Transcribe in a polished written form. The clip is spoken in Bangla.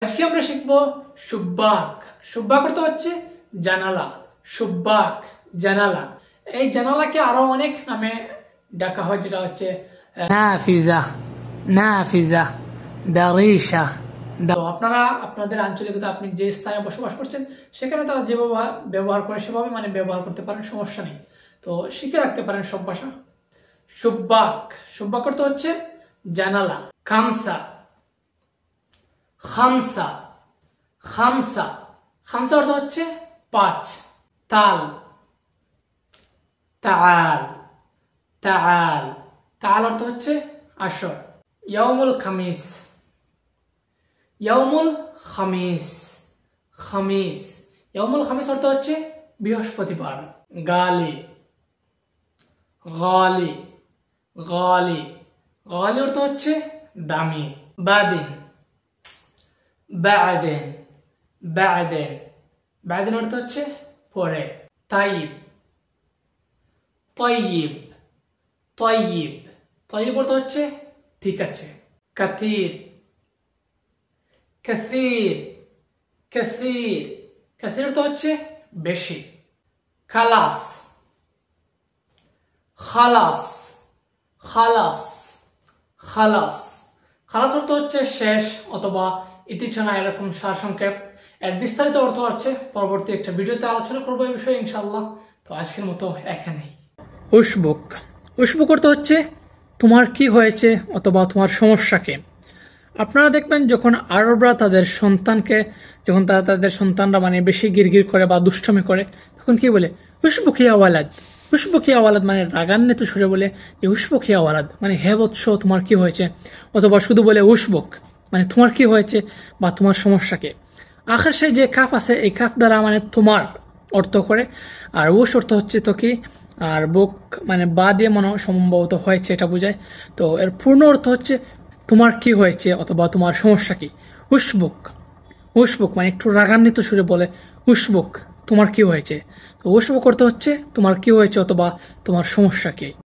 আজকে আমরা শিখবো সুব্বাক। সুব্বাক অর্থ হচ্ছে জানালা। সুব্বাক জানালা। এই জানালাকে আরো অনেক নামে ডাকা হয়, যেটা হচ্ছে নাফিজা, নাফিজা, দারিশা। তো আপনারা আপনাদের আঞ্চলিকতা আপনি যে স্থানে বসবাস করছেন সেখানে তারা যেভাবে ব্যবহার করে সেভাবে ব্যবহার করতে পারেন, সমস্যা নেই। তো শিখে রাখতে পারেন সব ভাষা। সুব্বাক, সুব্বাক অর্থ হচ্ছে জানালা। খামসা, খামসা, খামসা, খামসা অর্থ হচ্ছে পাঁচ। তাল, তাল, তাল, তাল অর্থ হচ্ছে আসর। ইয়াউমুল খামিস, ইয়াউমুল খামিস, খামিস, ইয়াউমুল খামিস অর্থ হচ্ছে বৃহস্পতিবার। গালি, গালি, গালি, গালি অর্থ হচ্ছে দামি। বাদিন, বাদেন, বাদেন, বাদেন অর্থ হচ্ছে পরে। তাইব, তয়িব, তয়িব, তয়িব অর্থ হচ্ছে ঠিক আছে। কাতির, কাসির, কাসির, কাসির অর্থ হচ্ছে বেশি। খালাস, খালাস, খালাস, খালাস, খালাস অর্থ হচ্ছে শেষ অথবা ইতিছানা, এরকম সারসংক্ষেপ। এর বিস্তারিত অর্থ আছে পরবর্তী একটা ভিডিওতে আলোচনা করবো এই বিষয়ে ইনশাআল্লাহ। তো আজকের মতো এখানেই। উশবুক, উশবুক অর্থ হচ্ছে তোমার কি হয়েছে অথবা তোমার সমস্যাকে। আপনারা দেখবেন যখন আরবরা তাদের সন্তানকে, যখন তাদের সন্তানরা বেশি গিরগির করে বা দুষ্টামি করে, তখন কি বলে? উশবুক ইয়া ওয়ালাদ। উশবুক ইয়া ওয়ালাদ রাগান্বিত সুরে বলে যে উশবুক ইয়া ওয়ালাদ, হে বৎস তোমার কি হয়েছে, অথবা শুধু বলে উশবুক তোমার কি হয়েছে বা তোমার সমস্যাকে। আখের সেই যে কাফ আছে, এই কাফ দ্বারা তোমার অর্থ করে, আর উশ অর্থ হচ্ছে তো কি, আর বুক বা দিয়ে সম্ভবত হয়েছে এটা বোঝায়। তো এর পূর্ণ অর্থ হচ্ছে তোমার কি হয়েছে অথবা তোমার সমস্যা কি। উশবুক, উশবুক একটু রাগান্বিত সুরে বলে উশবুক তোমার কি হয়েছে। তো উশবুক অর্থ হচ্ছে তোমার কি হয়েছে অথবা তোমার সমস্যা কি।